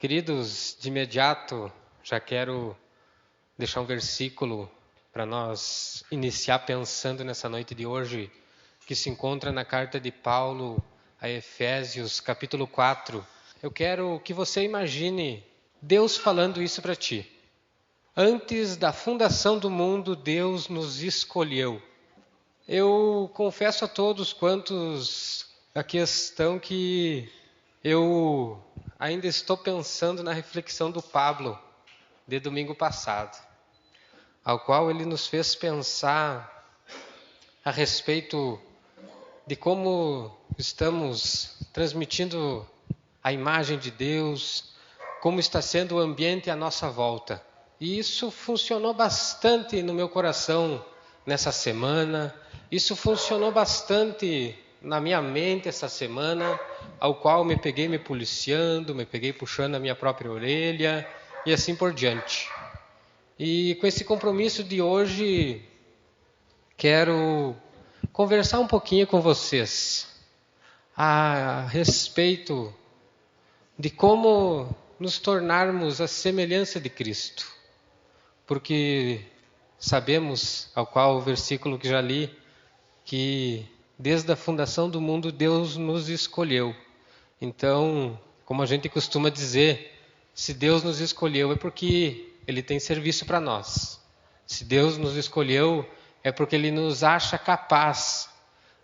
Queridos, de imediato já quero deixar um versículo para nós iniciar pensando nessa noite de hoje, que se encontra na carta de Paulo a Efésios, capítulo 4. Eu quero que você imagine Deus falando isso para ti. Antes da fundação do mundo, Deus nos escolheu. Eu confesso a todos quantos aqui estão que eu ainda estou pensando na reflexão do Pablo de domingo passado, ao qual ele nos fez pensar a respeito de como estamos transmitindo a imagem de Deus, como está sendo o ambiente à nossa volta. E isso funcionou bastante no meu coração nessa semana, isso funcionou bastante na minha mente essa semana, ao qual me peguei me policiando, me peguei puxando a minha própria orelha e assim por diante. E com esse compromisso de hoje, quero conversar um pouquinho com vocês a respeito de como nos tornarmos a semelhança de Cristo. Porque sabemos, ao qual o versículo que já li, que desde a fundação do mundo Deus nos escolheu. Então, como a gente costuma dizer, se Deus nos escolheu é porque Ele tem serviço para nós. Se Deus nos escolheu é porque Ele nos acha capaz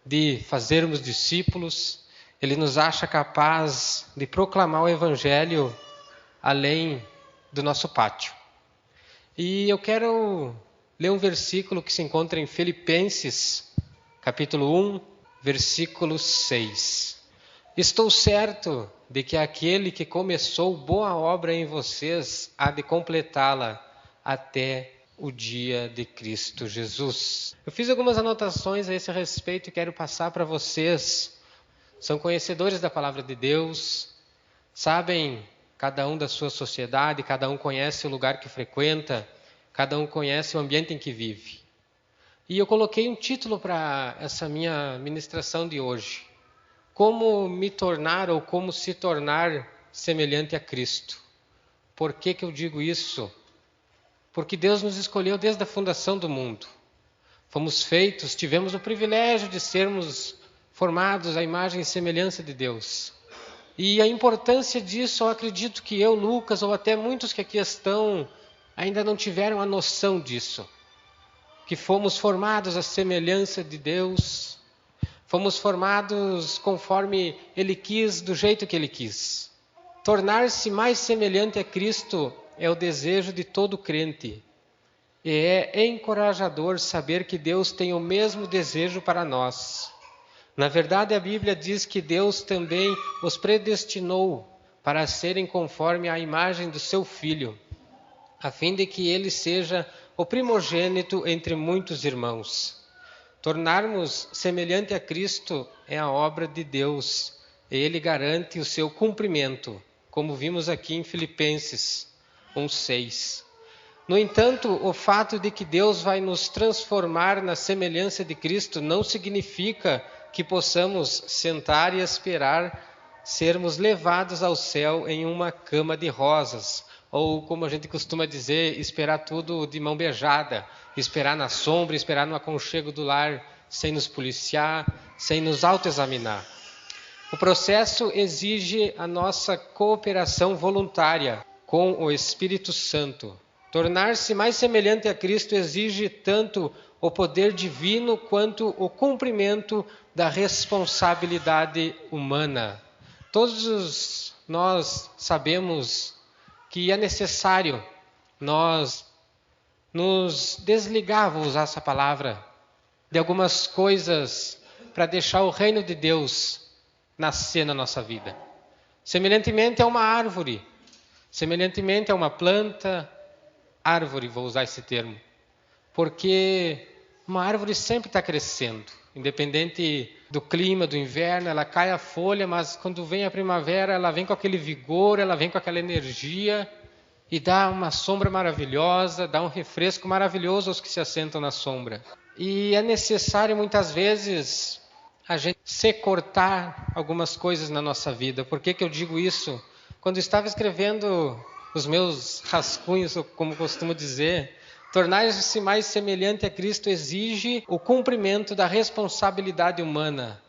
de fazermos discípulos, Ele nos acha capaz de proclamar o Evangelho além do nosso pátio. E eu quero ler um versículo que se encontra em Filipenses, capítulo 1, versículo 6. Estou certo de que aquele que começou boa obra em vocês há de completá-la até o dia de Cristo Jesus. Eu fiz algumas anotações a esse respeito e quero passar para vocês. São conhecedores da palavra de Deus, sabem cada um da sua sociedade, cada um conhece o lugar que frequenta, cada um conhece o ambiente em que vive. E eu coloquei um título para essa minha ministração de hoje. Como me tornar ou como se tornar semelhante a Cristo. Por que eu digo isso? Porque Deus nos escolheu desde a fundação do mundo. Fomos feitos, tivemos o privilégio de sermos formados à imagem e semelhança de Deus. E a importância disso, eu acredito que eu, Lucas, ou até muitos que aqui estão, ainda não tiveram a noção disso. Que fomos formados à semelhança de Deus, fomos formados conforme Ele quis, do jeito que Ele quis. Tornar-se mais semelhante a Cristo é o desejo de todo crente. E é encorajador saber que Deus tem o mesmo desejo para nós. Na verdade, a Bíblia diz que Deus também os predestinou para serem conforme a imagem do seu Filho, a fim de que ele seja o primogênito entre muitos irmãos. Tornarmos semelhante a Cristo é a obra de Deus, e Ele garante o seu cumprimento, como vimos aqui em Filipenses 1:6. No entanto, o fato de que Deus vai nos transformar na semelhança de Cristo não significa que possamos sentar e esperar sermos levados ao céu em uma cama de rosas, ou como a gente costuma dizer, esperar tudo de mão beijada, esperar na sombra, esperar no aconchego do lar, sem nos policiar, sem nos autoexaminar. O processo exige a nossa cooperação voluntária com o Espírito Santo. Tornar-se mais semelhante a Cristo exige tanto o poder divino quanto o cumprimento da responsabilidade humana. Todos nós sabemos que é necessário nós nos desligar, vou usar essa palavra, de algumas coisas para deixar o reino de Deus nascer na nossa vida. Semelhantemente a uma árvore, semelhantemente a uma planta, árvore, vou usar esse termo, porque uma árvore sempre está crescendo, independente do clima, do inverno, ela cai a folha, mas quando vem a primavera, ela vem com aquele vigor, ela vem com aquela energia e dá uma sombra maravilhosa, dá um refresco maravilhoso aos que se assentam na sombra. E é necessário muitas vezes a gente se cortar algumas coisas na nossa vida. Por que eu digo isso? quando estava escrevendo os meus rascunhos, como costumo dizer, tornar-se mais semelhante a Cristo exige o cumprimento da responsabilidade humana.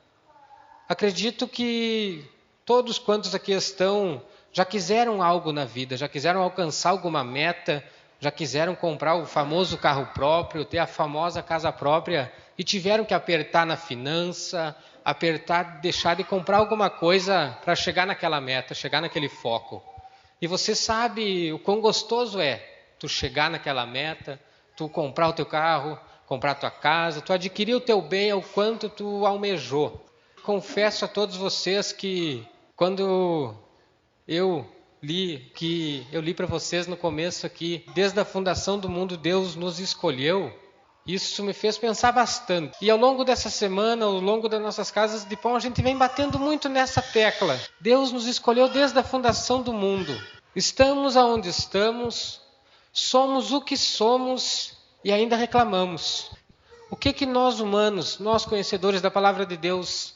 Acredito que todos quantos aqui estão já quiseram algo na vida, já quiseram alcançar alguma meta, já quiseram comprar o famoso carro próprio, ter a famosa casa própria e tiveram que apertar na finança, deixar de comprar alguma coisa para chegar naquela meta, chegar naquele foco. E você sabe o quão gostoso é tu chegar naquela meta, tu comprar o teu carro, comprar a tua casa, tu adquirir o teu bem ao quanto tu almejou. Confesso a todos vocês que quando eu li para vocês no começo aqui, desde a fundação do mundo Deus nos escolheu, isso me fez pensar bastante. E ao longo dessa semana, ao longo das nossas casas de pão, a gente vem batendo muito nessa tecla. Deus nos escolheu desde a fundação do mundo. Estamos aonde estamos, somos o que somos e ainda reclamamos. O que nós humanos, nós conhecedores da palavra de Deus,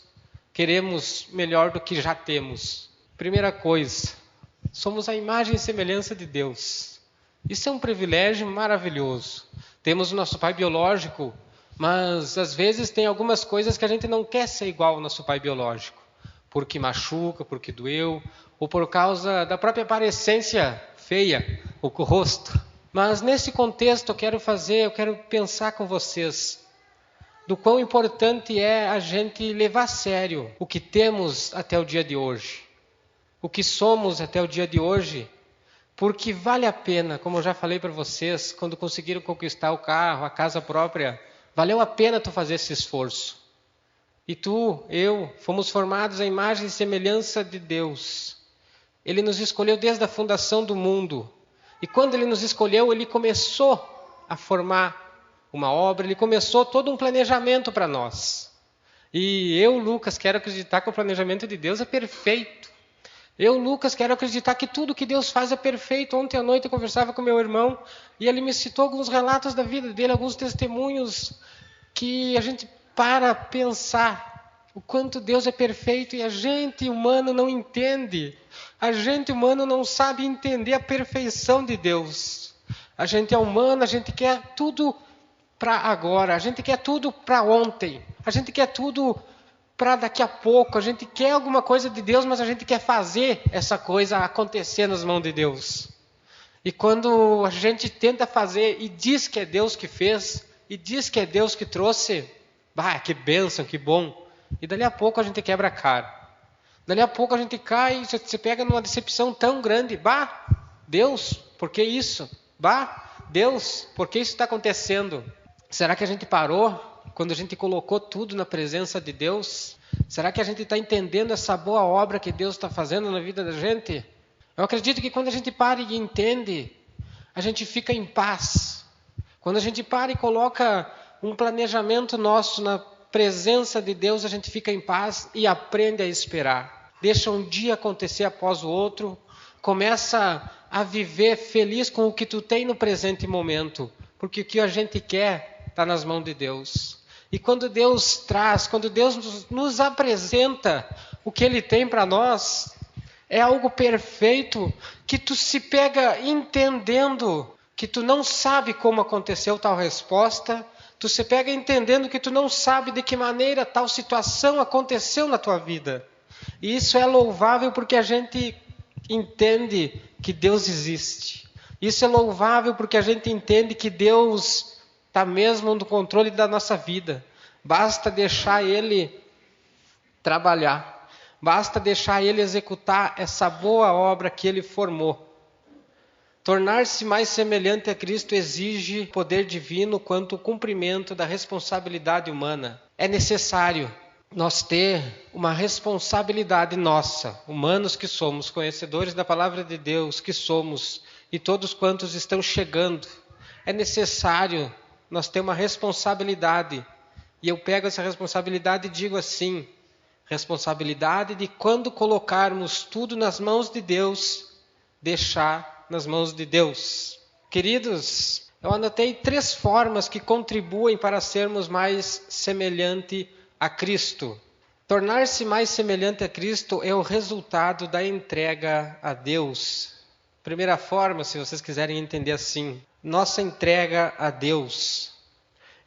queremos melhor do que já temos? Primeira coisa, somos a imagem e semelhança de Deus. Isso é um privilégio maravilhoso. Temos o nosso pai biológico, mas às vezes tem algumas coisas que a gente não quer ser igual ao nosso pai biológico. Porque machuca, porque doeu, ou por causa da própria aparência feia, ou com o rosto. Mas nesse contexto eu quero pensar com vocês do quão importante é a gente levar a sério o que temos até o dia de hoje. O que somos até o dia de hoje, porque vale a pena, como eu já falei para vocês, quando conseguiram conquistar o carro, a casa própria, valeu a pena tu fazer esse esforço. E tu, eu, fomos formados à imagem e semelhança de Deus. Ele nos escolheu desde a fundação do mundo. E quando Ele nos escolheu, Ele começou a formar uma obra, Ele começou todo um planejamento para nós. E eu, Lucas, quero acreditar que o planejamento de Deus é perfeito. Eu, Lucas, quero acreditar que tudo que Deus faz é perfeito. Ontem à noite eu conversava com meu irmão e ele me citou alguns relatos da vida dele, alguns testemunhos que a gente para pensar o quanto Deus é perfeito e a gente humano não entende. A gente humano não sabe entender a perfeição de Deus. A gente é humano, a gente quer tudo para agora, a gente quer tudo para ontem, a gente quer tudo para daqui a pouco, a gente quer alguma coisa de Deus, mas a gente quer fazer essa coisa acontecer nas mãos de Deus. E quando a gente tenta fazer e diz que é Deus que fez, e diz que é Deus que trouxe, que bênção, que bom. E dali a pouco a gente quebra a cara. Dali a pouco a gente cai, você pega numa decepção tão grande. Deus, por que isso? Deus, por que isso está acontecendo? Será que a gente parou quando a gente colocou tudo na presença de Deus? Será que a gente está entendendo essa boa obra que Deus está fazendo na vida da gente? Eu acredito que quando a gente para e entende, a gente fica em paz. Quando a gente para e coloca um planejamento nosso na presença de Deus, a gente fica em paz e aprende a esperar. Deixa um dia acontecer após o outro, começa a viver feliz com o que tu tem no presente momento, porque o que a gente quer está nas mãos de Deus. E quando Deus traz, quando Deus nos apresenta o que Ele tem para nós, é algo perfeito que tu se pega entendendo que tu não sabe como aconteceu tal resposta, tu se pega entendendo que tu não sabe de que maneira tal situação aconteceu na tua vida. E isso é louvável porque a gente entende que Deus existe. Isso é louvável porque a gente entende que Deus está mesmo no controle da nossa vida. Basta deixar Ele trabalhar. Basta deixar Ele executar essa boa obra que Ele formou. Tornar-se mais semelhante a Cristo exige poder divino quanto o cumprimento da responsabilidade humana. É necessário nós ter uma responsabilidade nossa, humanos que somos, conhecedores da palavra de Deus que somos, e todos quantos estão chegando. É necessário nós ter uma responsabilidade. E eu pego essa responsabilidade e digo assim, responsabilidade de quando colocarmos tudo nas mãos de Deus, deixar nas mãos de Deus. Queridos, eu anotei 3 formas que contribuem para sermos mais semelhante a Cristo. Tornar-se mais semelhante a Cristo é o resultado da entrega a Deus. Primeira forma, se vocês quiserem entender assim, nossa entrega a Deus.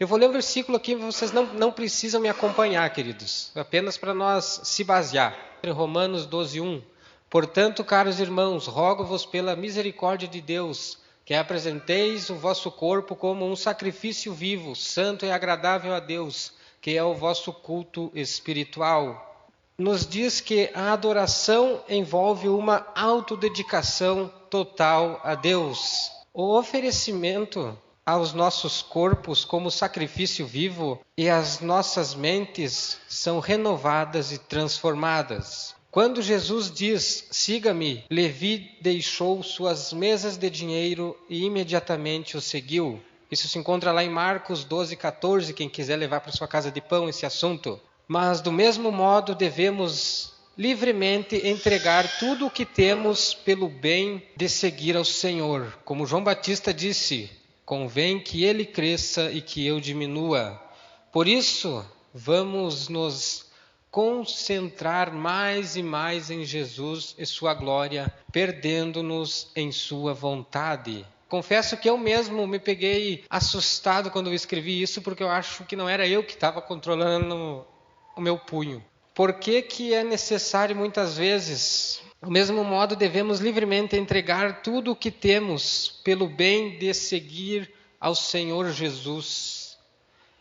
Eu vou ler um versículo aqui, vocês não precisam me acompanhar, queridos, apenas para nós se basear. Romanos 12:1. Portanto, caros irmãos, rogo-vos pela misericórdia de Deus, que apresenteis o vosso corpo como um sacrifício vivo, santo e agradável a Deus, que é o vosso culto espiritual. Nos diz que a adoração envolve uma autodedicação total a Deus. O oferecimento aos nossos corpos como sacrifício vivo e as nossas mentes são renovadas e transformadas. Quando Jesus diz, siga-me, Levi deixou suas mesas de dinheiro e imediatamente o seguiu. Isso se encontra lá em Marcos 12:14, quem quiser levar para sua casa de pão esse assunto. Mas do mesmo modo devemos livremente entregar tudo o que temos pelo bem de seguir ao Senhor. Como João Batista disse, convém que ele cresça e que eu diminua. Por isso, vamos nos concentrar mais e mais em Jesus e sua glória, perdendo-nos em sua vontade. Confesso que eu mesmo me peguei assustado quando eu escrevi isso, porque eu acho que não era eu que estava controlando o meu punho. Por que é necessário muitas vezes? Do mesmo modo, devemos livremente entregar tudo o que temos pelo bem de seguir ao Senhor Jesus.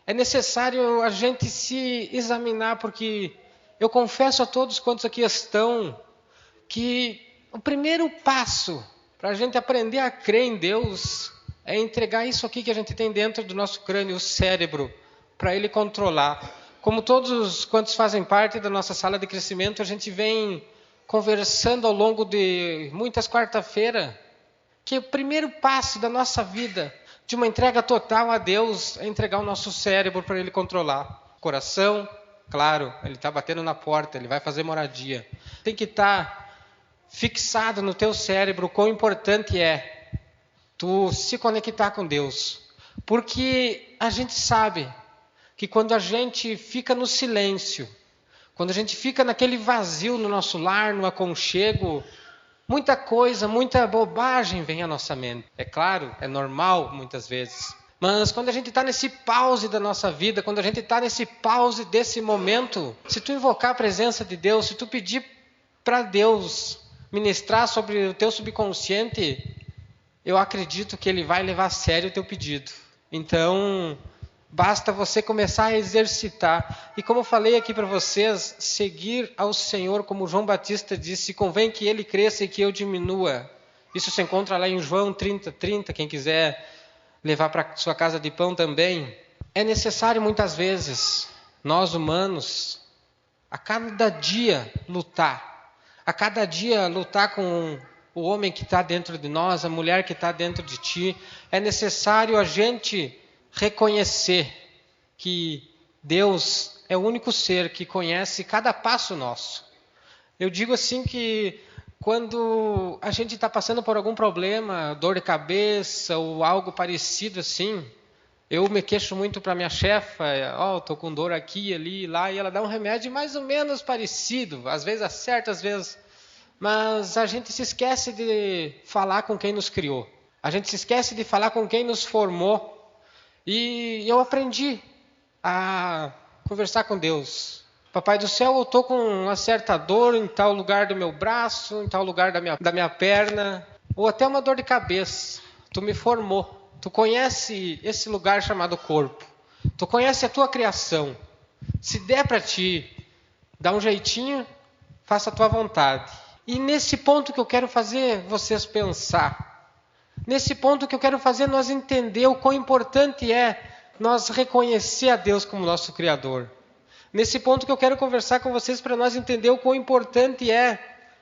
É necessário a gente se examinar, porque eu confesso a todos quantos aqui estão que o primeiro passo para a gente aprender a crer em Deus é entregar isso aqui que a gente tem dentro do nosso crânio, o cérebro, para Ele controlar. Como todos quantos fazem parte da nossa sala de crescimento, a gente vem conversando ao longo de muitas quarta-feiras, que o primeiro passo da nossa vida, de uma entrega total a Deus, é entregar o nosso cérebro para Ele controlar. Coração, claro, Ele está batendo na porta, Ele vai fazer moradia. Tem que estar fixado no teu cérebro quão importante é tu se conectar com Deus. Porque a gente sabe que quando a gente fica no silêncio, quando a gente fica naquele vazio no nosso lar, no aconchego, muita coisa, muita bobagem vem à nossa mente. É claro, é normal muitas vezes. Mas quando a gente está nesse pause da nossa vida, quando a gente está nesse pause desse momento, se tu invocar a presença de Deus, se tu pedir para Deus ministrar sobre o teu subconsciente, eu acredito que Ele vai levar a sério o teu pedido. Então, basta você começar a exercitar. E como eu falei aqui para vocês, seguir ao Senhor, como João Batista disse, convém que Ele cresça e que eu diminua. Isso se encontra lá em João 30:30, quem quiser levar para sua casa de pão também. É necessário muitas vezes, nós humanos, a cada dia lutar. A cada dia lutar com o homem que está dentro de nós, a mulher que está dentro de ti. É necessário a gente reconhecer que Deus é o único ser que conhece cada passo nosso. Eu digo assim que quando a gente está passando por algum problema, dor de cabeça ou algo parecido assim, eu me queixo muito para minha chefa, estou com dor aqui, ali, lá, e ela dá um remédio mais ou menos parecido, às vezes acerta, às vezes. Mas a gente se esquece de falar com quem nos criou. A gente se esquece de falar com quem nos formou. E eu aprendi a conversar com Deus. Papai do céu, eu estou com uma certa dor em tal lugar do meu braço, em tal lugar da minha perna, ou até uma dor de cabeça. Tu me formou. Tu conhece esse lugar chamado corpo. Tu conhece a tua criação. Se der para ti, dá um jeitinho, faça a tua vontade. E nesse ponto que eu quero fazer vocês pensar. Nesse ponto que eu quero fazer nós entender o quão importante é nós reconhecer a Deus como nosso Criador. Nesse ponto que eu quero conversar com vocês para nós entender o quão importante é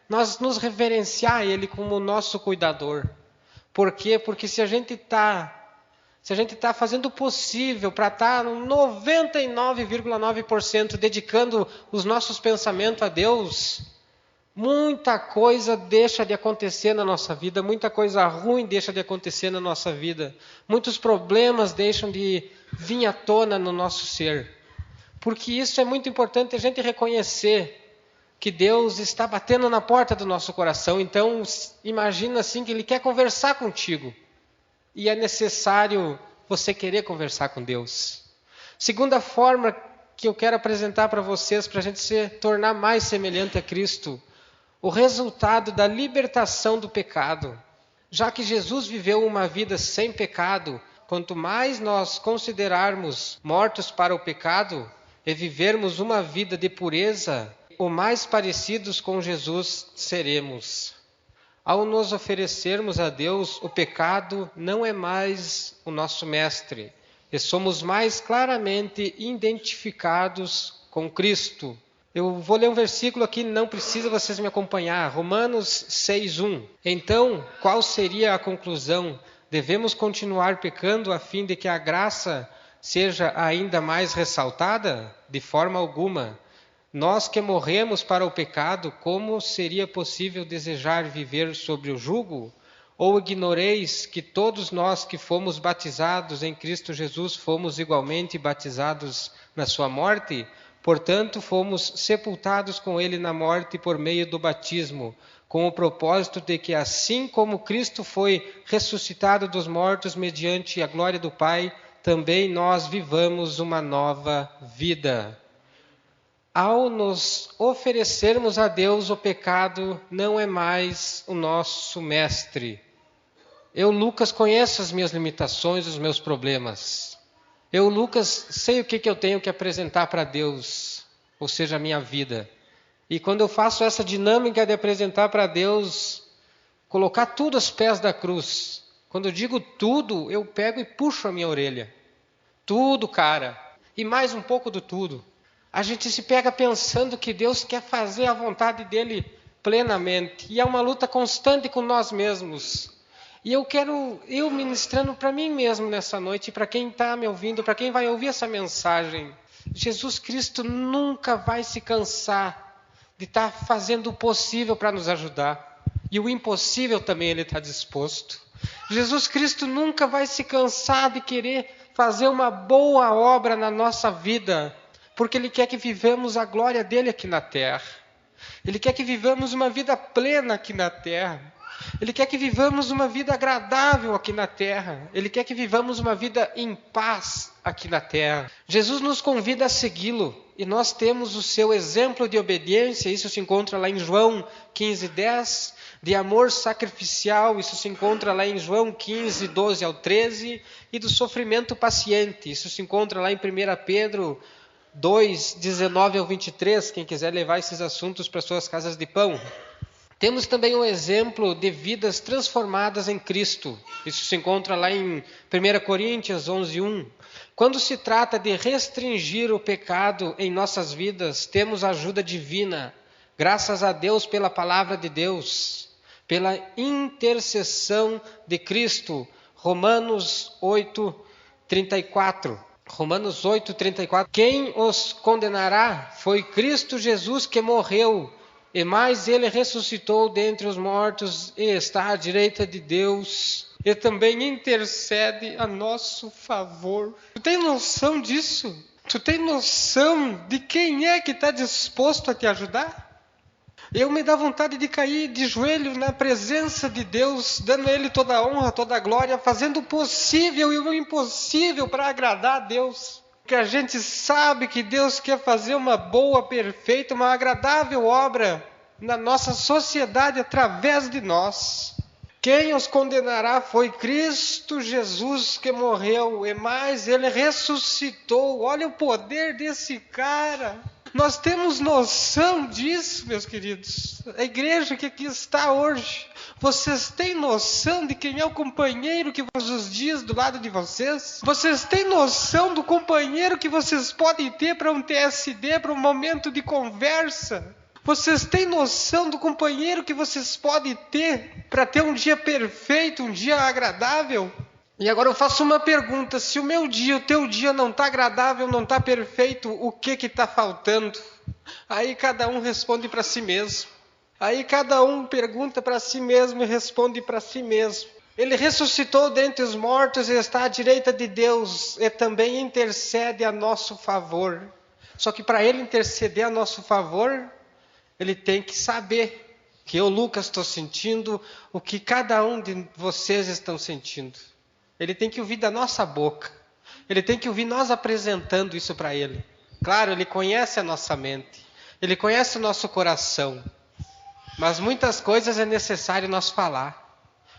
nós nos reverenciar a Ele como nosso cuidador. Por quê? Porque se a gente está fazendo o possível para estar no 99,9% dedicando os nossos pensamentos a Deus, muita coisa deixa de acontecer na nossa vida, muita coisa ruim deixa de acontecer na nossa vida, muitos problemas deixam de vir à tona no nosso ser. Porque isso é muito importante a gente reconhecer que Deus está batendo na porta do nosso coração. Então, imagina assim que Ele quer conversar contigo. E é necessário você querer conversar com Deus. Segunda forma que eu quero apresentar para vocês, para a gente se tornar mais semelhante a Cristo, o resultado da libertação do pecado. Já que Jesus viveu uma vida sem pecado, quanto mais nós considerarmos mortos para o pecado e vivermos uma vida de pureza, o mais parecidos com Jesus seremos. Ao nos oferecermos a Deus, o pecado não é mais o nosso mestre, e somos mais claramente identificados com Cristo. Eu vou ler um versículo aqui, não precisa vocês me acompanhar, Romanos 6:1. Então, qual seria a conclusão? Devemos continuar pecando a fim de que a graça seja ainda mais ressaltada? De forma alguma. Nós que morremos para o pecado, como seria possível desejar viver sob o jugo? Ou ignoreis que todos nós que fomos batizados em Cristo Jesus fomos igualmente batizados na sua morte? Portanto, fomos sepultados com Ele na morte por meio do batismo, com o propósito de que, assim como Cristo foi ressuscitado dos mortos mediante a glória do Pai, também nós vivamos uma nova vida. Ao nos oferecermos a Deus, o pecado não é mais o nosso mestre. Eu, Lucas, conheço as minhas limitações, os meus problemas. Eu, Lucas, sei o que eu tenho que apresentar para Deus, ou seja, a minha vida. E quando eu faço essa dinâmica de apresentar para Deus, colocar tudo aos pés da cruz. Quando eu digo tudo, eu pego e puxo a minha orelha. Tudo, cara. E mais um pouco do tudo. A gente se pega pensando que Deus quer fazer a vontade dele plenamente. E é uma luta constante com nós mesmos. E eu ministrando para mim mesmo nessa noite, para quem está me ouvindo, para quem vai ouvir essa mensagem. Jesus Cristo nunca vai se cansar de estar fazendo o possível para nos ajudar. E o impossível também Ele está disposto. Jesus Cristo nunca vai se cansar de querer fazer uma boa obra na nossa vida, porque Ele quer que vivamos a glória dEle aqui na terra. Ele quer que vivamos uma vida plena aqui na terra. Ele quer que vivamos uma vida agradável aqui na terra. Ele quer que vivamos uma vida em paz aqui na terra. Jesus nos convida a segui-lo. E nós temos o seu exemplo de obediência. Isso se encontra lá em João 15:10. De amor sacrificial. Isso se encontra lá em João 15:12 ao 13. E do sofrimento paciente. Isso se encontra lá em 1 Pedro 2:19 ao 23. Quem quiser levar esses assuntos para suas casas de pão. Temos também um exemplo de vidas transformadas em Cristo. Isso se encontra lá em 1 Coríntios 11:1. Quando se trata de restringir o pecado em nossas vidas, temos ajuda divina. Graças a Deus pela palavra de Deus, pela intercessão de Cristo. Romanos 8:34. Romanos 8:34. Quem os condenará? Foi Cristo Jesus que morreu. E mais Ele ressuscitou dentre os mortos e está à direita de Deus. E também intercede a nosso favor. Tu tem noção disso? Tu tem noção de quem é que está disposto a te ajudar? Eu me dá vontade de cair de joelho na presença de Deus, dando a Ele toda a honra, toda a glória, fazendo o possível e o impossível para agradar a Deus. Porque a gente sabe que Deus quer fazer uma boa, perfeita, uma agradável obra na nossa sociedade através de nós. Quem os condenará foi Cristo Jesus que morreu, e mais Ele ressuscitou. Olha o poder desse cara. Nós temos noção disso, meus queridos. A igreja que aqui está hoje. Vocês têm noção de quem é o companheiro que todos os dias do lado de vocês? Vocês têm noção do companheiro que vocês podem ter para um TSD, para um momento de conversa? Vocês têm noção do companheiro que vocês podem ter para ter um dia perfeito, um dia agradável? E agora eu faço uma pergunta: se o meu dia, o teu dia não está agradável, não está perfeito, o que está faltando? Aí cada um responde para si mesmo. Aí cada um pergunta para si mesmo e responde para si mesmo. Ele ressuscitou dentre os mortos e está à direita de Deus e também intercede a nosso favor. Só que para ele interceder a nosso favor, ele tem que saber que eu, Lucas, estou sentindo o que cada um de vocês estão sentindo. Ele tem que ouvir da nossa boca. Ele tem que ouvir nós apresentando isso para ele. Claro, ele conhece a nossa mente. Ele conhece o nosso coração. Mas muitas coisas é necessário nós falar.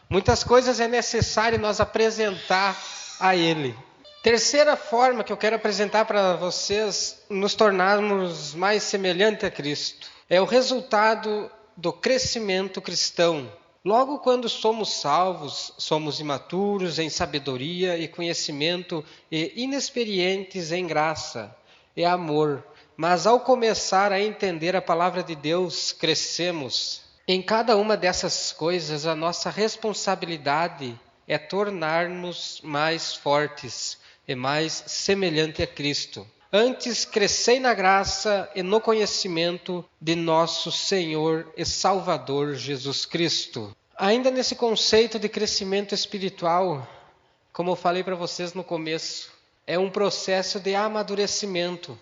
Muitas coisas é necessário nós apresentar a ele. Terceira forma que eu quero apresentar para vocês nos tornarmos mais semelhantes a Cristo é o resultado do crescimento cristão. Logo quando somos salvos, somos imaturos em sabedoria e conhecimento e inexperientes em graça e amor. Mas ao começar a entender a palavra de Deus, crescemos. Em cada uma dessas coisas, a nossa responsabilidade é tornar-nos mais fortes e mais semelhante a Cristo. Antes, crescei na graça e no conhecimento de nosso Senhor e Salvador Jesus Cristo. Ainda nesse conceito de crescimento espiritual, como eu falei para vocês no começo, é um processo de amadurecimento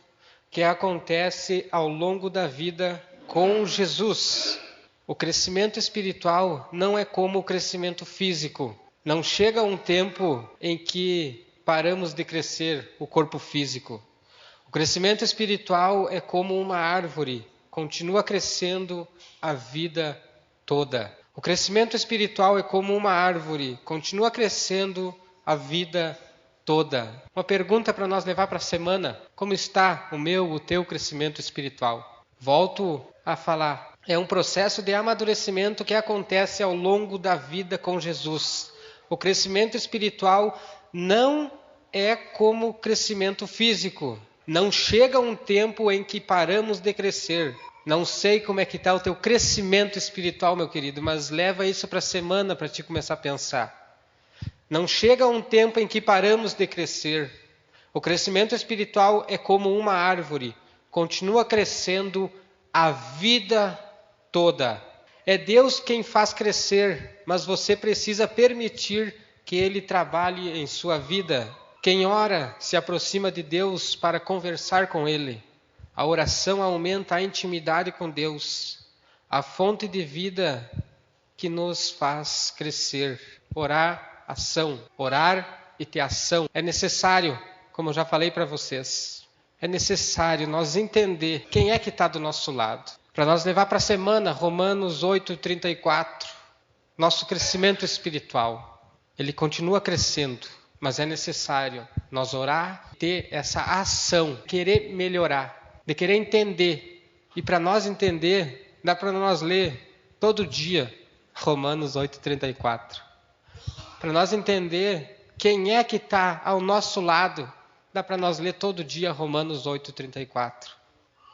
que acontece ao longo da vida com Jesus. O crescimento espiritual não é como o crescimento físico. Não chega um tempo em que paramos de crescer o corpo físico. O crescimento espiritual é como uma árvore, continua crescendo a vida toda. O crescimento espiritual é como uma árvore, continua crescendo a vida toda. Uma pergunta para nós levar para a semana: como está o teu crescimento espiritual? Volto a falar, é um processo de amadurecimento que acontece ao longo da vida com Jesus. O crescimento espiritual não é como o crescimento físico. Não chega um tempo em que paramos de crescer. Não sei como é que está o teu crescimento espiritual, meu querido, mas leva isso para a semana para te começar a pensar. Não chega um tempo em que paramos de crescer. O crescimento espiritual é como uma árvore, continua crescendo a vida toda. É Deus quem faz crescer, mas você precisa permitir que Ele trabalhe em sua vida. Quem ora se aproxima de Deus para conversar com Ele. A oração aumenta a intimidade com Deus, a fonte de vida que nos faz crescer. Orar, ação. Orar e ter ação. É necessário, como eu já falei para vocês, é necessário nós entender quem é que está do nosso lado. Para nós levar para a semana, Romanos 8:34, nosso crescimento espiritual, ele continua crescendo, mas é necessário nós orar, ter essa ação, querer melhorar, de querer entender. E para nós entender, dá para nós ler todo dia Romanos 8:34. Para nós entender quem é que está ao nosso lado, dá para nós ler todo dia Romanos 8:34.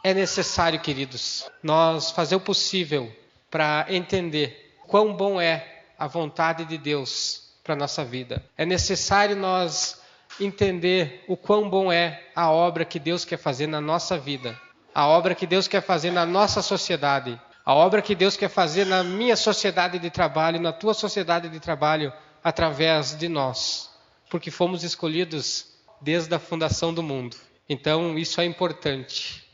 É necessário, queridos, nós fazer o possível para entender quão bom é a vontade de Deus para a nossa vida. É necessário nós entender o quão bom é a obra que Deus quer fazer na nossa vida, a obra que Deus quer fazer na nossa sociedade, a obra que Deus quer fazer na minha sociedade de trabalho, na tua sociedade de trabalho, através de nós, porque fomos escolhidos desde a fundação do mundo. Então, isso é importante.